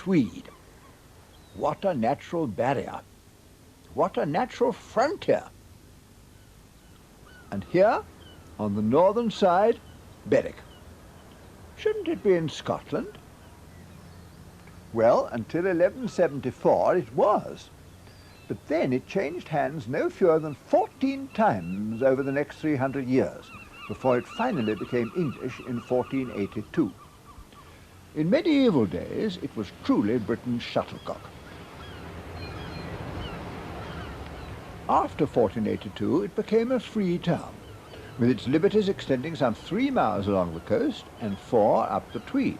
Berwick-upon-Tweed. What a natural barrier! What a natural frontier! And here, on the northern side, Berwick. Shouldn't it be in Scotland? Well, until 1174 it was. But then it changed hands no fewer than 14 times over the next 300 years, before it finally became English in 1482. In medieval days, it was truly Britain's shuttlecock. After 1482, it became a free town, with its liberties extending some 3 miles along the coast and 4 up the Tweed.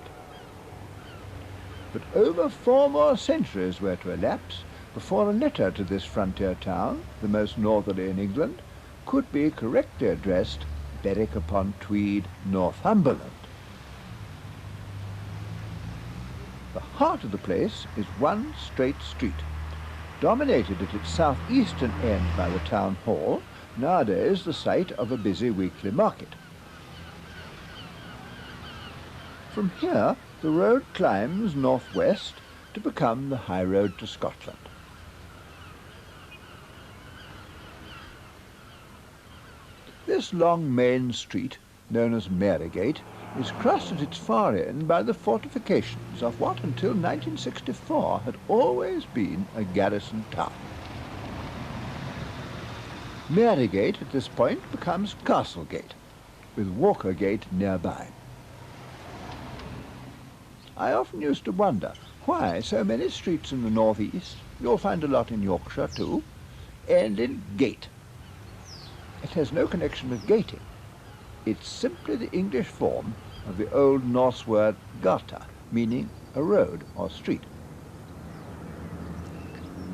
But over 4 more centuries were to elapse before a letter to this frontier town, the most northerly in England, could be correctly addressed Berwick-upon-Tweed, Northumberland. The heart of the place is one straight street, dominated at its southeastern end by the town hall, nowadays the site of a busy weekly market. From here, the road climbs northwest to become the high road to Scotland. This long main street, known as Marygate, is crossed at its far end by the fortifications of what until 1964 had always been a garrison town. Marygate at this point becomes Castlegate, with Walkergate nearby. I often used to wonder why so many streets in the northeast, you'll find a lot in Yorkshire too, end in gate. It has no connection with gating. It's simply the English form of the Old Norse word gata, meaning a road or street.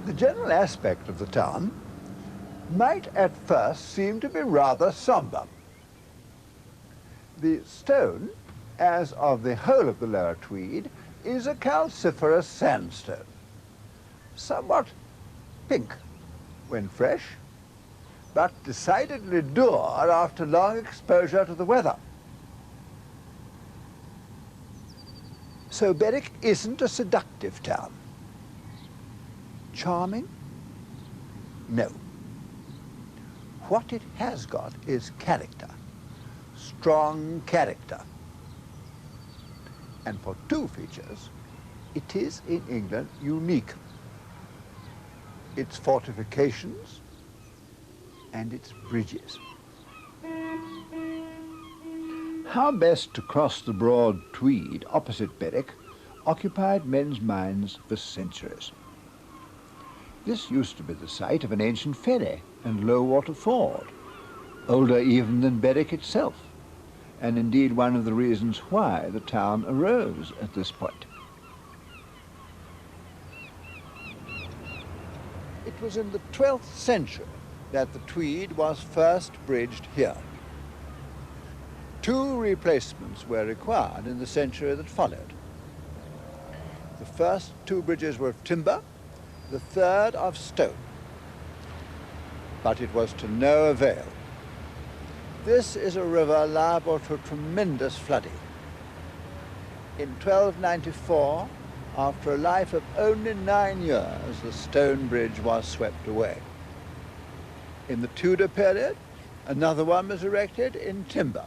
The general aspect of the town might at first seem to be rather sombre. The stone, as of the whole of the lower Tweed, is a calciferous sandstone, somewhat pink when fresh, but decidedly dour after long exposure to the weather. So Berwick isn't a seductive town. Charming? No. What it has got is character, strong character. And for 2 features, it is in England unique. Its fortifications and its bridges. How best to cross the broad Tweed opposite Berwick occupied men's minds for centuries. This used to be the site of an ancient ferry and low-water ford, older even than Berwick itself, and indeed one of the reasons why the town arose at this point. It was in the 12th century that the Tweed was first bridged here. 2 replacements were required in the century that followed. The first 2 bridges were of timber, the third of stone. But it was to no avail. This is a river liable to tremendous flooding. In 1294, after a life of only 9 years, the stone bridge was swept away. In the Tudor period, another one was erected in timber,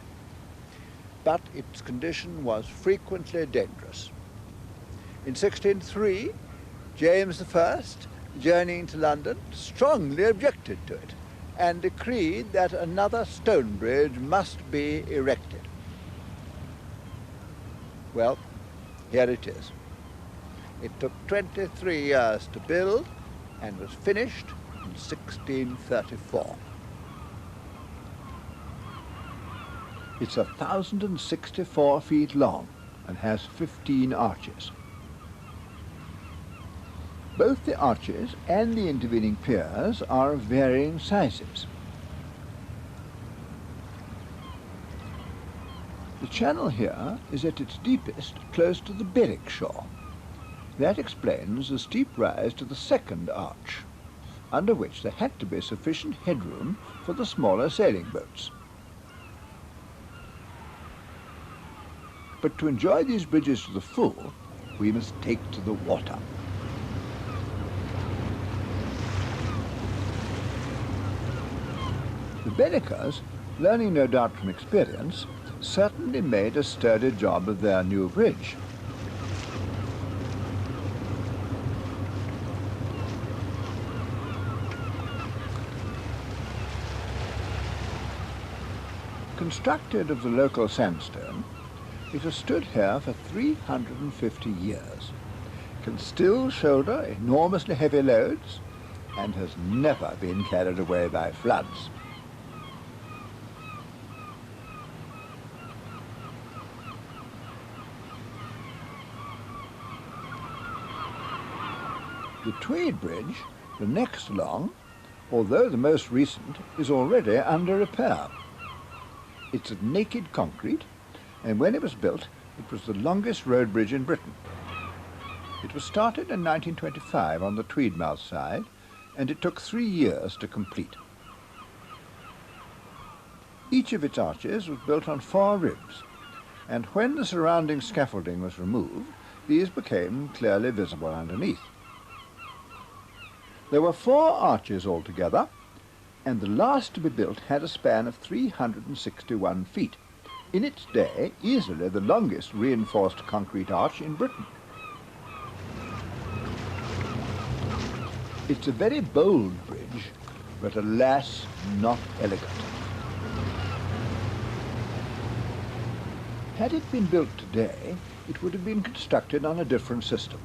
but its condition was frequently dangerous. In 1603, James I, journeying to London, strongly objected to it and decreed that another stone bridge must be erected. Well, here it is. It took 23 years to build and was finished in 1634. It's 1,064 feet long and has 15 arches. Both the arches and the intervening piers are of varying sizes. The channel here is at its deepest close to the Berwick shore. That explains the steep rise to the second arch, under which there had to be sufficient headroom for the smaller sailing boats. But to enjoy these bridges to the full, we must take to the water. The Berwickers, learning no doubt from experience, certainly made a sturdy job of their new bridge. Constructed of the local sandstone, it has stood here for 350 years, can still shoulder enormously heavy loads, and has never been carried away by floods. The Tweed Bridge, the next along, although the most recent, is already under repair. It's of naked concrete, and when it was built, it was the longest road bridge in Britain. It was started in 1925 on the Tweedmouth side, and it took 3 years to complete. Each of its arches was built on 4 ribs, and when the surrounding scaffolding was removed, these became clearly visible underneath. There were 4 arches altogether, and the last to be built had a span of 361 feet. In its day, easily the longest reinforced concrete arch in Britain. It's a very bold bridge, but alas, not elegant. Had it been built today, it would have been constructed on a different system.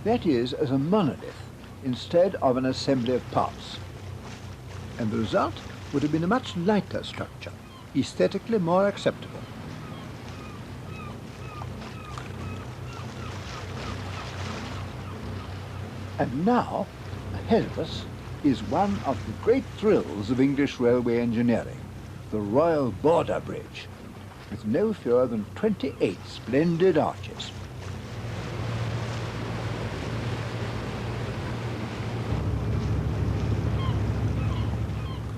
That is, as a monolith, instead of an assembly of parts. And the result would have been a much lighter structure, aesthetically more acceptable. And now, ahead of us, is one of the great thrills of English railway engineering, the Royal Border Bridge, with no fewer than 28 splendid arches.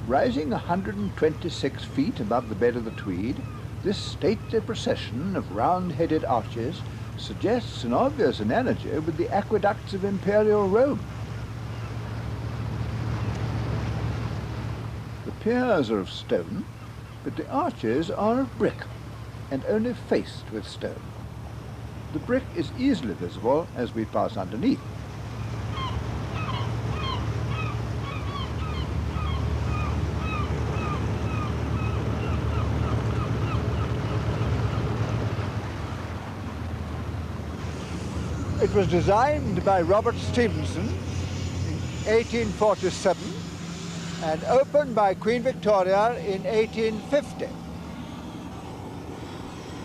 Rising 126 feet above the bed of the Tweed, this stately procession of round-headed arches suggests an obvious analogy with the aqueducts of imperial Rome. The piers are of stone, but the arches are of brick, and only faced with stone. The brick is easily visible as we pass underneath. It was designed by Robert Stevenson in 1847 and opened by Queen Victoria in 1850. It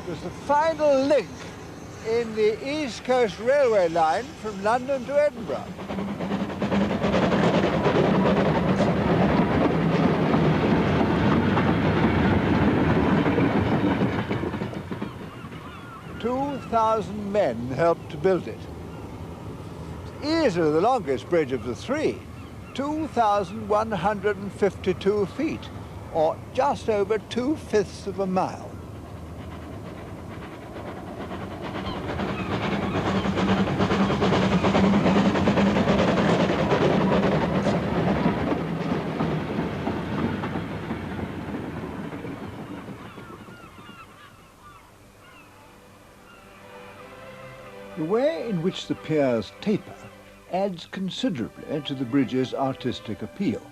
was the final link in the East Coast Railway line from London to Edinburgh. "2,000 men helped to build it. It's easily the longest bridge of the 3, 2,152 feet, or just over 2/5 of a mile. The way in which the piers taper adds considerably to the bridge's artistic appeal.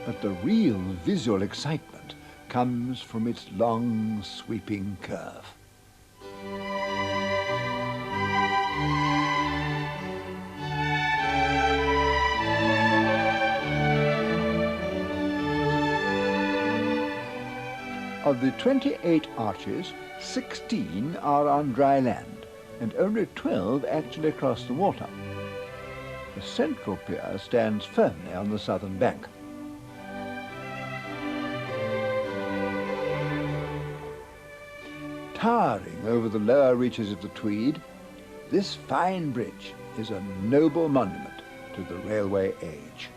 But the real visual excitement comes from its long, sweeping curve. Of the 28 arches, 16 are on dry land, and only 12 actually cross the water. The central pier stands firmly on the southern bank. Towering over the lower reaches of the Tweed, this fine bridge is a noble monument to the railway age.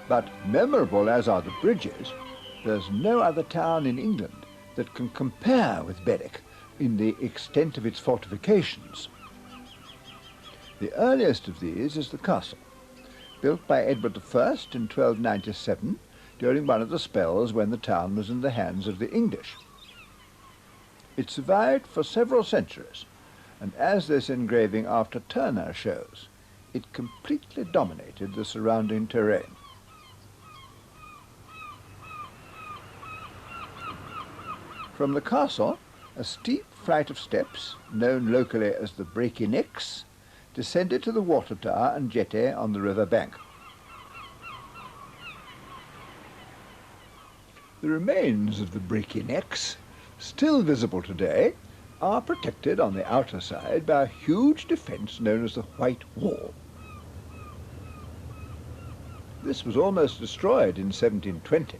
But memorable as are the bridges, there's no other town in England that can compare with Berwick in the extent of its fortifications. The earliest of these is the castle, built by Edward I in 1297 during one of the spells when the town was in the hands of the English. It survived for several centuries, and as this engraving after Turner shows, it completely dominated the surrounding terrain. From the castle, a steep flight of steps, known locally as the Breaky Necks, descended to the water tower and jetty on the river bank. The remains of the Breaky Necks, still visible today, are protected on the outer side by a huge defence known as the White Wall. This was almost destroyed in 1720,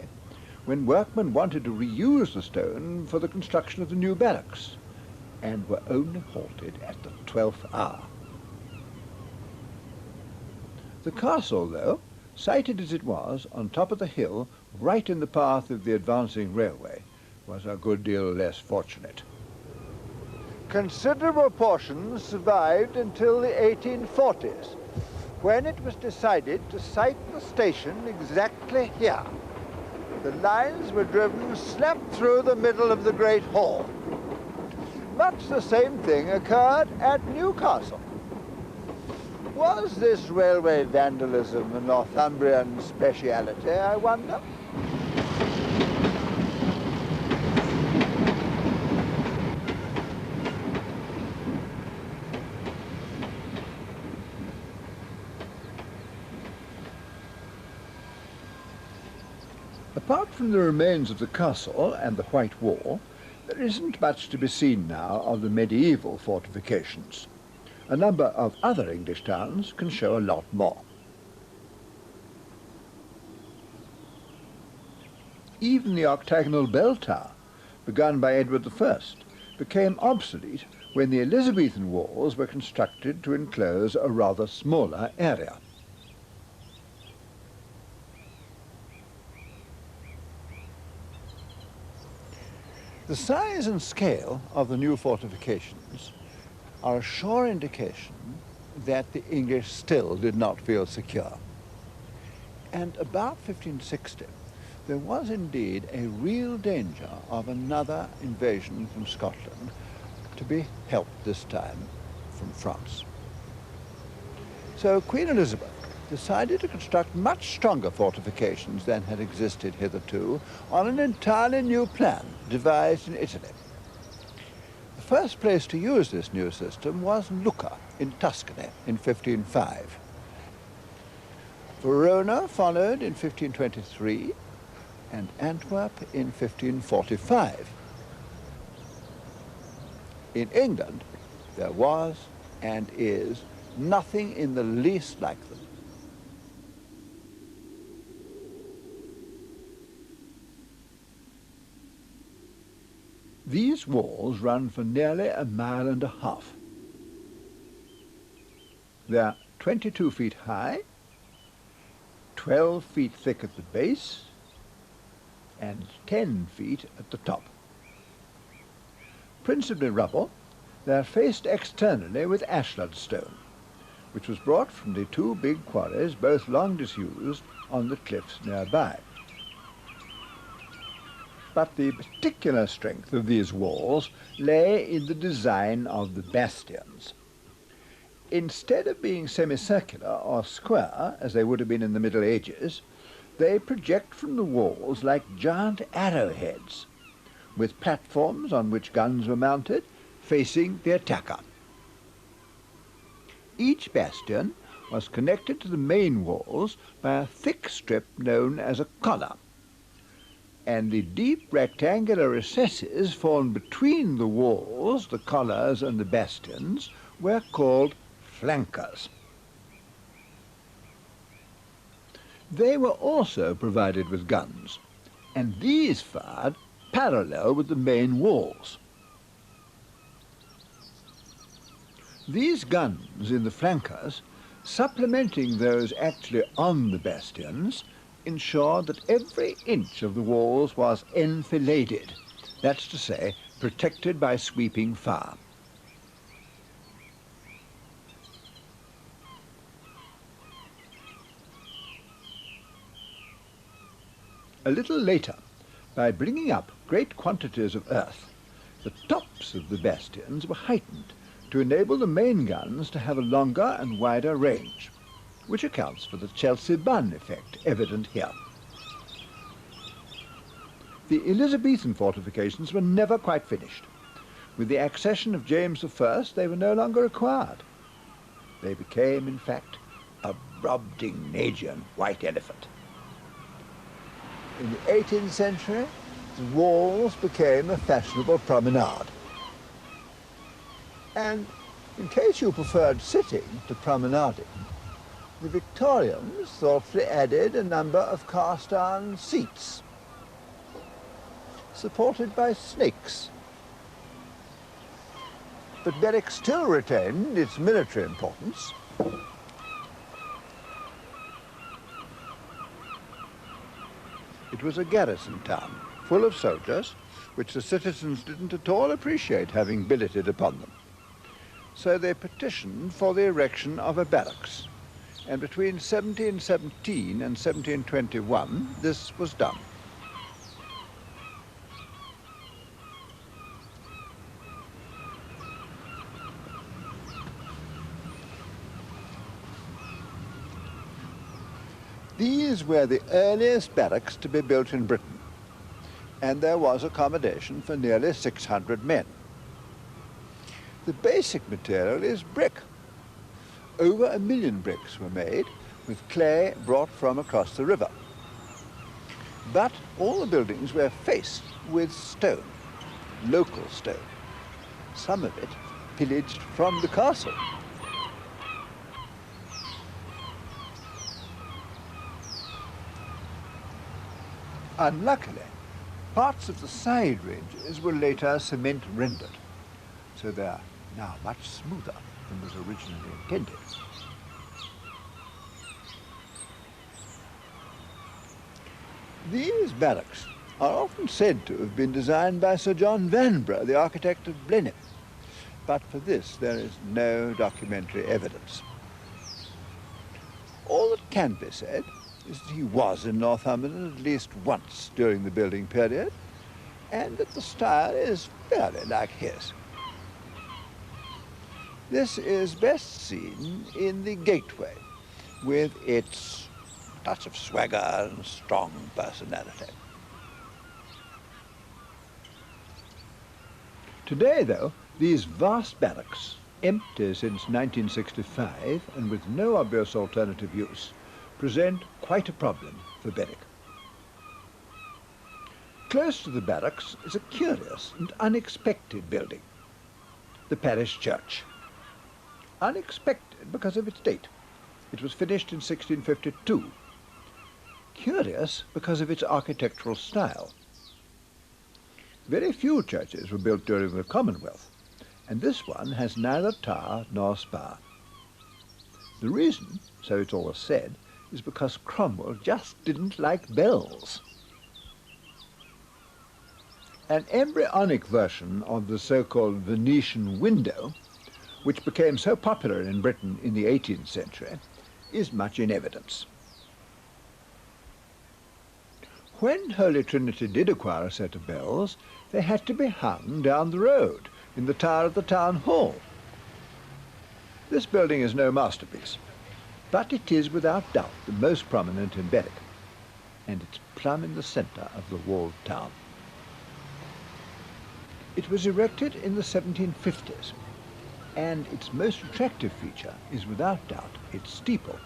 when workmen wanted to reuse the stone for the construction of the new barracks, and were only halted at the 12th hour. The castle, though, sited as it was on top of the hill, right in the path of the advancing railway, was a good deal less fortunate. Considerable portions survived until the 1840s, when it was decided to site the station exactly here. The lines were driven slap through the middle of the Great Hall. Much the same thing occurred at Newcastle. Was this railway vandalism a Northumbrian speciality, I wonder? Apart from the remains of the castle and the White Wall, there isn't much to be seen now of the medieval fortifications. A number of other English towns can show a lot more. Even the octagonal bell tower, begun by Edward I, became obsolete when the Elizabethan walls were constructed to enclose a rather smaller area. The size and scale of the new fortifications are a sure indication that the English still did not feel secure. And about 1560, there was indeed a real danger of another invasion from Scotland, to be helped this time from France. So Queen Elizabeth decided to construct much stronger fortifications than had existed hitherto on an entirely new plan devised in Italy. The first place to use this new system was Lucca in Tuscany in 1505. Verona followed in 1523 and Antwerp in 1545. In England, there was and is nothing in the least like them. These walls run for nearly a mile and a half. They're 22 feet high, 12 feet thick at the base, and 10 feet at the top. Principally rubble, they're faced externally with ashlar stone, which was brought from the two big quarries, both long disused, on the cliffs nearby. But the particular strength of these walls lay in the design of the bastions. Instead of being semicircular or square, as they would have been in the Middle Ages, they project from the walls like giant arrowheads, with platforms on which guns were mounted, facing the attacker. Each bastion was connected to the main walls by a thick strip known as a collar, and the deep rectangular recesses formed between the walls, the collars and the bastions, were called flankers. They were also provided with guns, and these fired parallel with the main walls. These guns in the flankers, supplementing those actually on the bastions, ensured that every inch of the walls was enfiladed, that's to say, protected by sweeping fire. A little later, by bringing up great quantities of earth, the tops of the bastions were heightened to enable the main guns to have a longer and wider range, which accounts for the Chelsea bun effect evident here. The Elizabethan fortifications were never quite finished. With the accession of James I, they were no longer required. They became, in fact, a Brobdingnagian white elephant. In the 18th century, the walls became a fashionable promenade. And in case you preferred sitting to promenading, the Victorians thoughtfully added a number of cast-iron seats, supported by snakes. But Berwick still retained its military importance. It was a garrison town, full of soldiers, which the citizens didn't at all appreciate having billeted upon them. So they petitioned for the erection of a barracks, and between 1717 and 1721 this was done. These were the earliest barracks to be built in Britain, and there was accommodation for nearly 600 men. The basic material is brick. Over 1 million bricks were made with clay brought from across the river. But all the buildings were faced with stone, local stone, some of it pillaged from the castle. Unluckily, parts of the side ranges were later cement rendered, so they are now much smoother than was originally intended. These barracks are often said to have been designed by Sir John Vanbrugh, the architect of Blenheim, but for this there is no documentary evidence. All that can be said is that he was in Northumberland at least once during the building period, and that the style is fairly like his. This is best seen in the gateway, with its touch of swagger and strong personality. Today, though, these vast barracks, empty since 1965 and with no obvious alternative use, present quite a problem for Berwick. Close to the barracks is a curious and unexpected building, the parish church. Unexpected because of its date. It was finished in 1652. Curious because of its architectural style. Very few churches were built during the Commonwealth, and this one has neither tower nor spire. The reason, so it's always said, is because Cromwell just didn't like bells. An embryonic version of the so-called Venetian window, which became so popular in Britain in the 18th century, is much in evidence. When Holy Trinity did acquire a set of bells, they had to be hung down the road in the tower of the town hall. This building is no masterpiece, but it is without doubt the most prominent in Berwick, and it's plumb in the centre of the walled town. It was erected in the 1750s, and its most attractive feature is without doubt its steeple.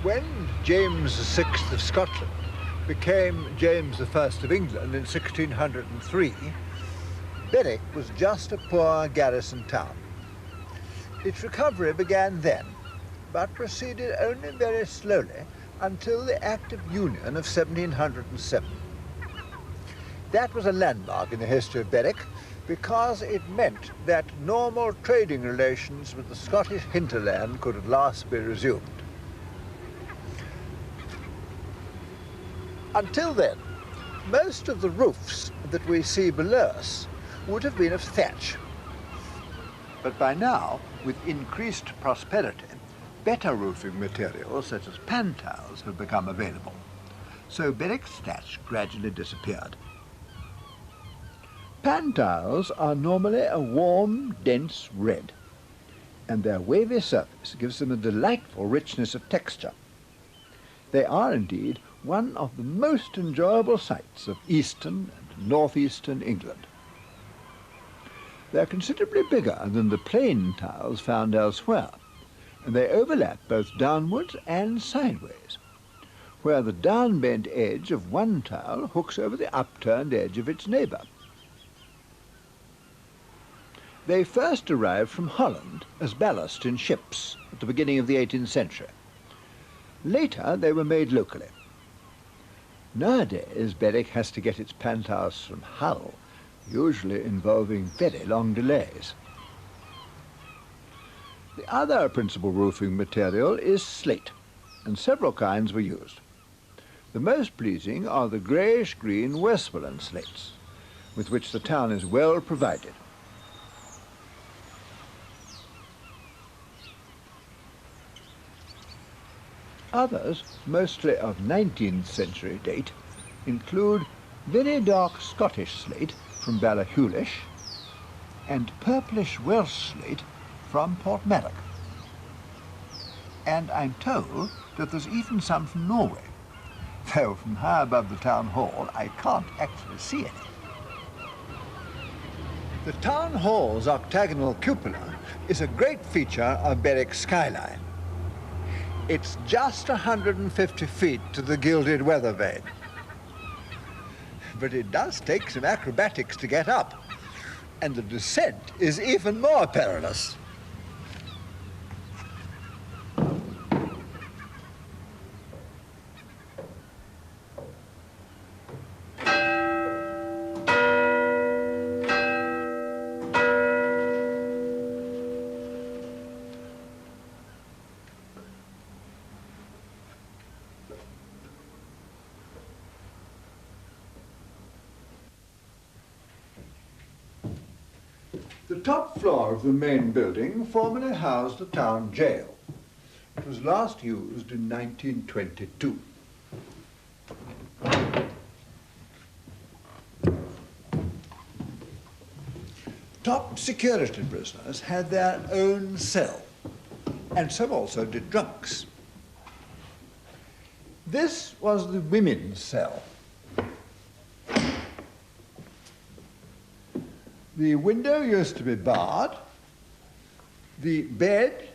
When James VI of Scotland became James I of England in 1603, Berwick was just a poor garrison town. Its recovery began then, but proceeded only very slowly until the Act of Union of 1707. That was a landmark in the history of Berwick because it meant that normal trading relations with the Scottish hinterland could at last be resumed. Until then, most of the roofs that we see below us would have been of thatch. But by now, with increased prosperity, better roofing materials such as pan tiles have become available. So Berwick's thatch gradually disappeared. Pan tiles are normally a warm, dense red, and their wavy surface gives them a delightful richness of texture. They are indeed one of the most enjoyable sights of eastern and northeastern England. They are considerably bigger than the plain tiles found elsewhere, and they overlap both downwards and sideways, where the down-bent edge of one tile hooks over the upturned edge of its neighbour. They first arrived from Holland as ballast in ships at the beginning of the 18th century. Later they were made locally. Nowadays Berwick has to get its pan tiles from Hull, usually involving very long delays. The other principal roofing material is slate, and several kinds were used. The most pleasing are the greyish-green Westmoreland slates, with which the town is well provided. Others, mostly of 19th century date, include very dark Scottish slate from Ballachulish and purplish Welsh slate from Portmarnock. And I'm told that there's even some from Norway, though from high above the town hall I can't actually see any. The town hall's octagonal cupola is a great feature of Berwick's skyline. It's just 150 feet to the gilded weather vane. But it does take some acrobatics to get up, and the descent is even more perilous. The top floor of the main building formerly housed the town jail. It was last used in 1922. Top security prisoners had their own cell, and so also did drunks. This was the women's cell. The window used to be barred. The bed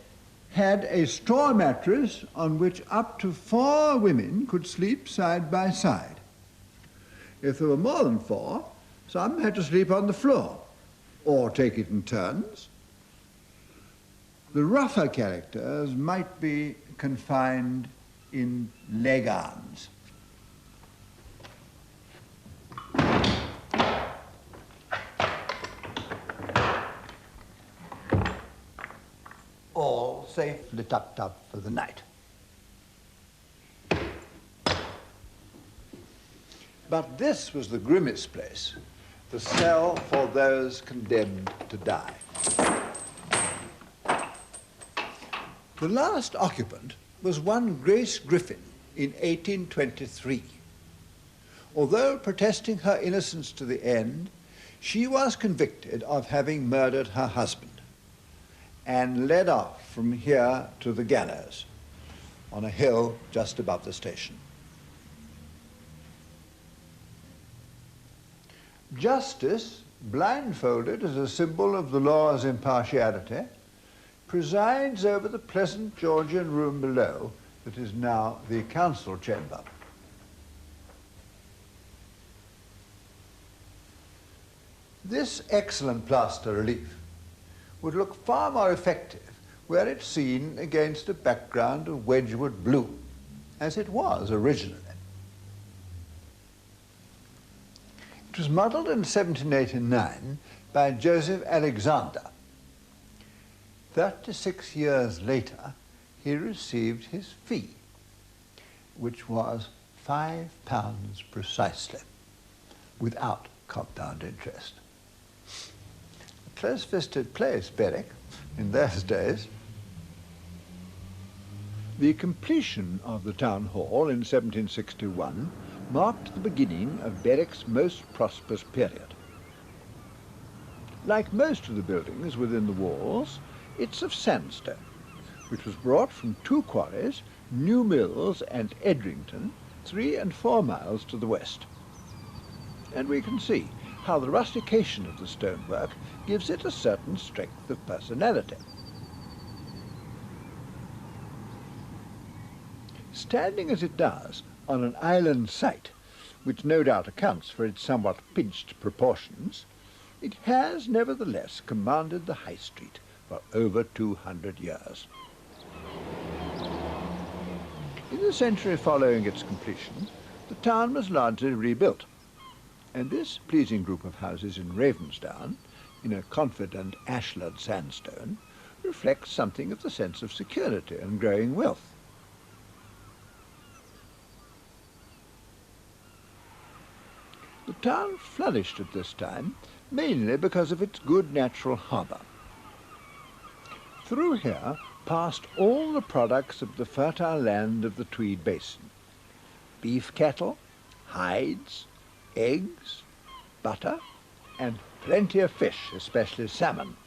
had a straw mattress on which up to 4 women could sleep side by side. If there were more than 4, some had to sleep on the floor or take it in turns. The rougher characters might be confined in leg-irons. All safely tucked up for the night. But this was the grimmest place, the cell for those condemned to die. The last occupant was one Grace Griffin in 1823. Although protesting her innocence to the end, she was convicted of having murdered her husband and led off from here to the gallows on a hill just above the station. Justice, blindfolded as a symbol of the law's impartiality, presides over the pleasant Georgian room below that is now the council chamber. This excellent plaster relief would look far more effective were it seen against a background of Wedgwood blue, as it was originally. It was modelled in 1789 by Joseph Alexander. 36 years later, he received his fee, which was £5 precisely, without compound interest. A close-fisted place, Berwick, in those days. The completion of the town hall in 1761 marked the beginning of Berwick's most prosperous period. Like most of the buildings within the walls, it's of sandstone, which was brought from two quarries, New Mills and Edrington, 3 and 4 miles to the west. And we can see how the rustication of the stonework gives it a certain strength of personality. Standing as it does on an island site, which no doubt accounts for its somewhat pinched proportions, it has nevertheless commanded the High Street for over 200 years. In the century following its completion, the town was largely rebuilt, and this pleasing group of houses in Ravensdown, in a confident ashlar sandstone, reflects something of the sense of security and growing wealth. The town flourished at this time mainly because of its good natural harbour. Through here passed all the products of the fertile land of the Tweed Basin: beef cattle, hides, eggs, butter, and plenty of fish, especially salmon.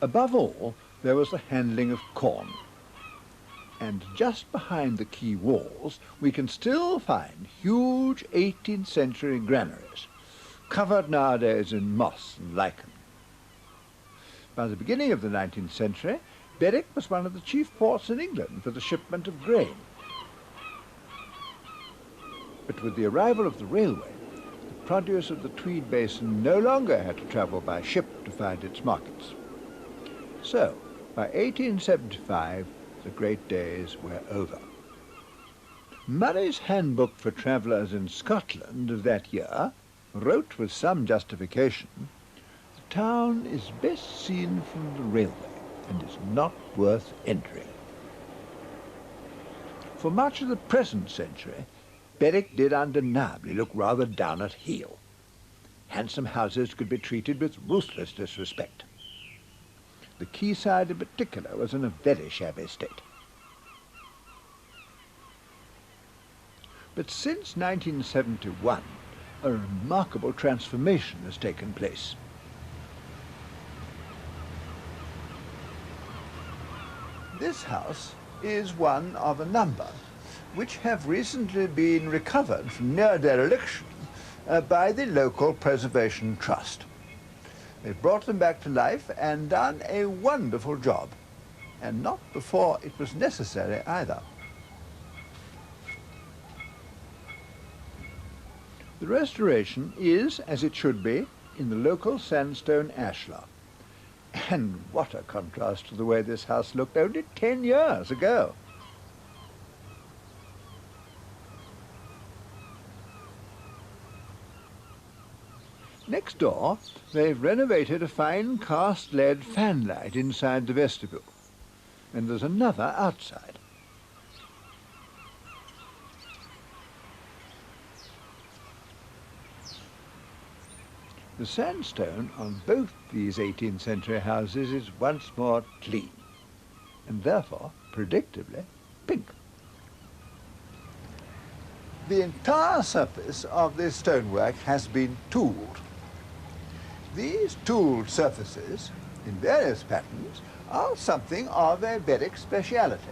Above all, there was the handling of corn. And just behind the quay walls we can still find huge 18th century granaries, covered nowadays in moss and lichen. By the beginning of the 19th century, Berwick was one of the chief ports in England for the shipment of grain. But with the arrival of the railway, the produce of the Tweed Basin no longer had to travel by ship to find its markets. So, by 1875, the great days were over. Murray's Handbook for Travellers in Scotland of that year wrote with some justification, "The town is best seen from the railway and is not worth entering." For much of the present century, Berwick did undeniably look rather down at heel. Handsome houses could be treated with ruthless disrespect. The quayside in particular was in a very shabby state. But since 1971, a remarkable transformation has taken place. This house is one of a number which have recently been recovered from near dereliction by the local Preservation Trust. They've brought them back to life and done a wonderful job, and not before it was necessary either. The restoration is, as it should be, in the local sandstone ashlar. And what a contrast to the way this house looked only 10 years ago. Next door, they've renovated a fine cast lead fanlight inside the vestibule, and there's another outside. The sandstone on both these 18th century houses is once more clean, and therefore, predictably, pink. The entire surface of this stonework has been tooled. These tooled surfaces, in various patterns, are something of a Berwick speciality.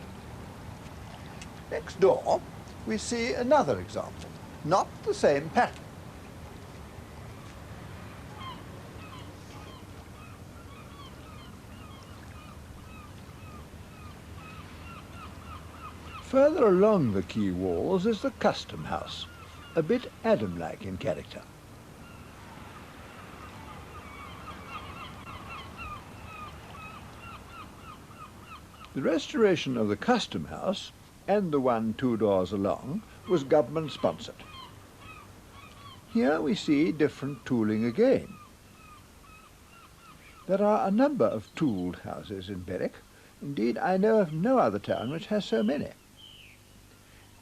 Next door, we see another example, not the same pattern. Further along the quay walls is the custom house, a bit Adam-like in character. The restoration of the custom house, and the one 2 doors along, was government sponsored. Here we see different tooling again. There are a number of tooled houses in Berwick. Indeed, I know of no other town which has so many.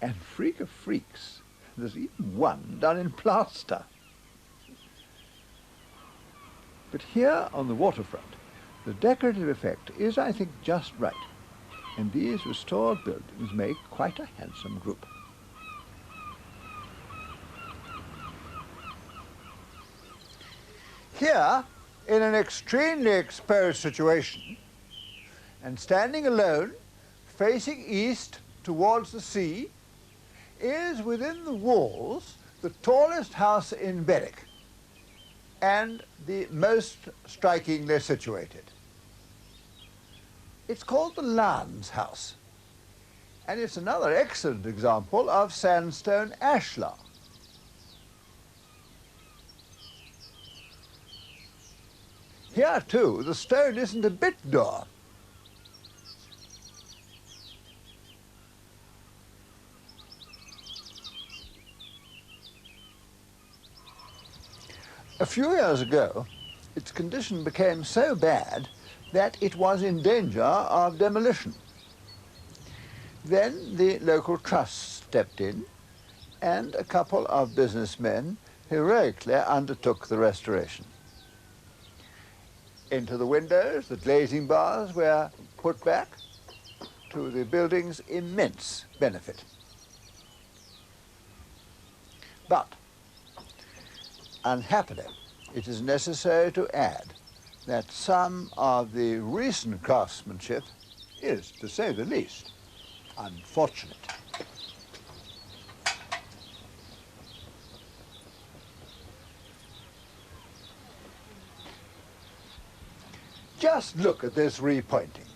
And freak of freaks, there's even one done in plaster. But here on the waterfront, the decorative effect is, I think, just right, and these restored buildings make quite a handsome group. Here, in an extremely exposed situation, and standing alone, facing east towards the sea, is within the walls the tallest house in Berwick and the most strikingly situated. It's called the Lance House, and it's another excellent example of sandstone ashlar. Here too, the stone isn't a bit dour. A few years ago, its condition became so bad that it was in danger of demolition. Then the local trust stepped in, and a couple of businessmen heroically undertook the restoration. Into the windows, the glazing bars were put back, to the building's immense benefit. But, unhappily, it is necessary to add that some of the recent craftsmanship is, to say the least, unfortunate. Just look at this repointing,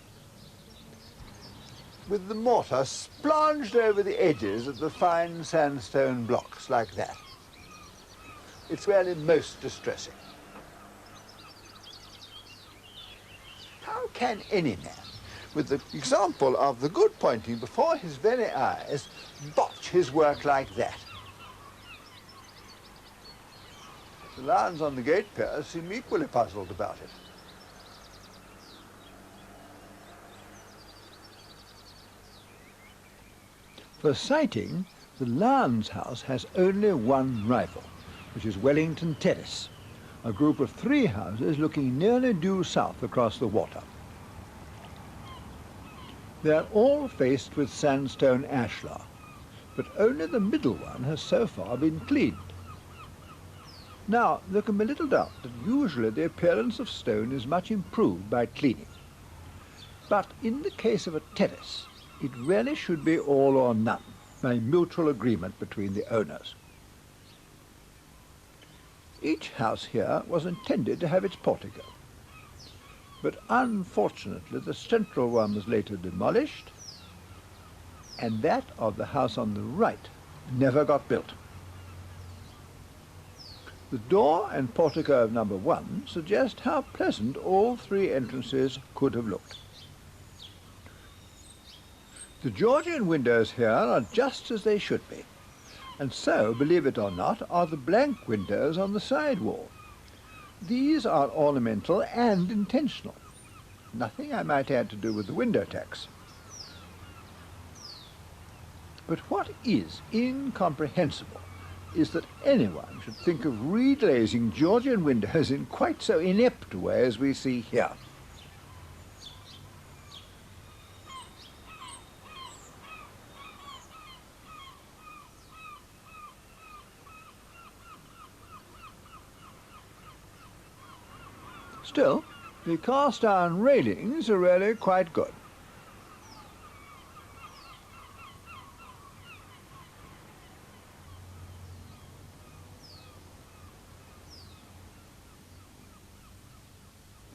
with the mortar splonged over the edges of the fine sandstone blocks like that. It's really most distressing. How can any man, with the example of the good pointing before his very eyes, botch his work like that? The lions on the gate piers seem equally puzzled about it. For sighting, the Lance House has only one rival, which is Wellington Terrace, a group of 3 houses looking nearly due south across the water. They are all faced with sandstone ashlar, but only the middle one has so far been cleaned. Now, there can be little doubt that usually the appearance of stone is much improved by cleaning. But in the case of a terrace, it really should be all or none, by mutual agreement between the owners. Each house here was intended to have its portico, but unfortunately the central one was later demolished, and that of the house on the right never got built. The door and portico of number 1 suggest how pleasant all 3 entrances could have looked. The Georgian windows here are just as they should be, and so, believe it or not, are the blank windows on the side wall. These are ornamental and intentional. Nothing, I might add, to do with the window tax. But what is incomprehensible is that anyone should think of reglazing Georgian windows in quite so inept a way as we see here. Still, the cast-iron railings are really quite good.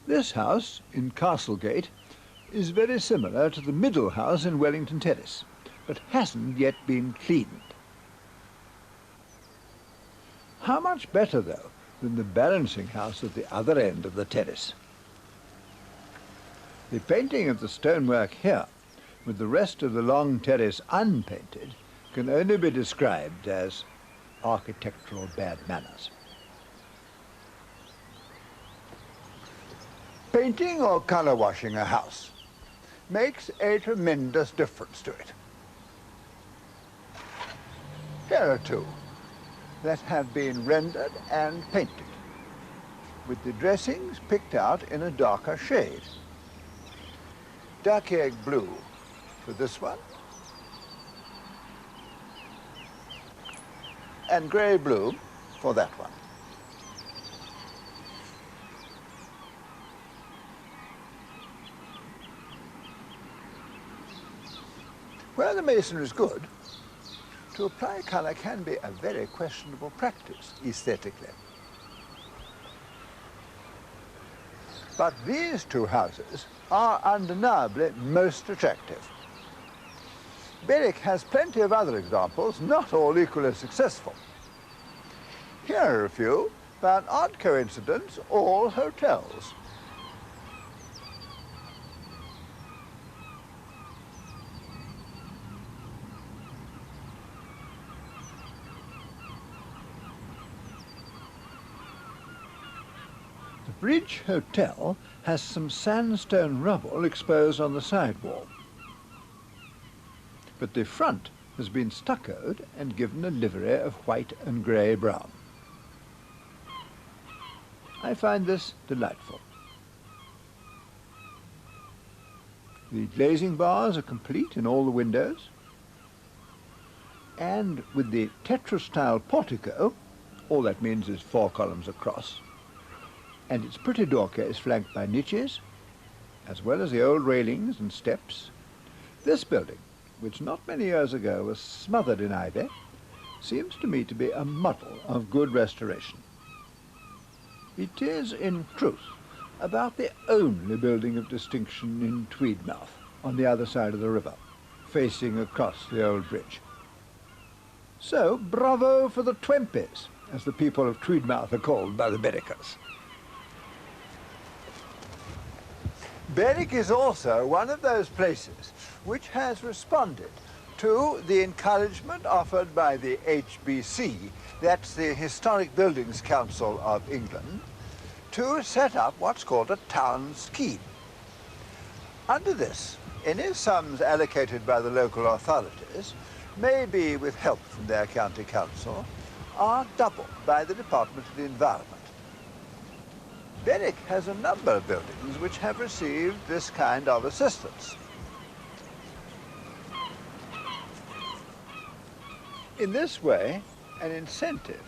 This house, in Castlegate, is very similar to the middle house in Wellington Terrace, but hasn't yet been cleaned. How much better, though, than the balancing house at the other end of the terrace. The painting of the stonework here, with the rest of the long terrace unpainted, can only be described as architectural bad manners. Painting or colour washing a house makes a tremendous difference to it. Here are two that have been rendered and painted, with the dressings picked out in a darker shade. Duck egg blue for this one, and grey blue for that one. Where the masonry is good, to apply colour can be a very questionable practice aesthetically. But these two houses are undeniably most attractive. Berwick has plenty of other examples, not all equally successful. Here are a few, by an odd coincidence, all hotels. The Bridge Hotel has some sandstone rubble exposed on the sidewall, but the front has been stuccoed and given a livery of white and grey-brown. I find this delightful. The glazing bars are complete in all the windows, and with the tetra-style portico, all that means is 4 columns across, and its pretty doorcase flanked by niches, as well as the old railings and steps, this building, which not many years ago was smothered in ivy, seems to me to be a model of good restoration. It is, in truth, about the only building of distinction in Tweedmouth, on the other side of the river, facing across the old bridge. So, bravo for the Twempies, as the people of Tweedmouth are called by the Berwickers. Berwick is also one of those places which has responded to the encouragement offered by the HBC, that's the Historic Buildings Council of England, to set up what's called a town scheme. Under this, any sums allocated by the local authorities, maybe with help from their county council, are doubled by the Department of the Environment. Berwick has a number of buildings which have received this kind of assistance. In this way, an incentive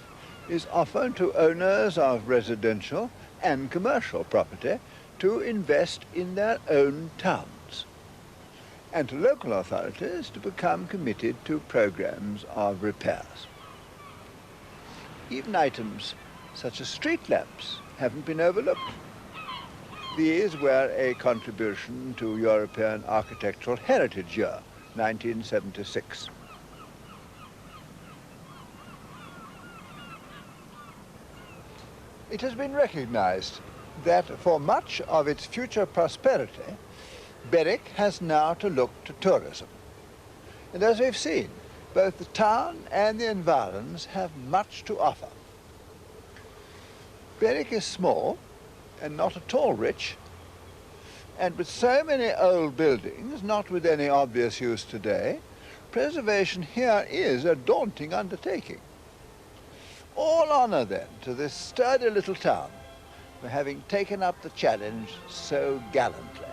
is offered to owners of residential and commercial property to invest in their own towns, and to local authorities to become committed to programs of repairs. Even items such as street lamps haven't been overlooked. These were a contribution to European Architectural Heritage Year, 1976. It has been recognized that for much of its future prosperity, Berwick has now to look to tourism. And as we've seen, both the town and the environs have much to offer. Berwick is small and not at all rich, and with so many old buildings, not with any obvious use today, preservation here is a daunting undertaking. All honour, then, to this sturdy little town for having taken up the challenge so gallantly.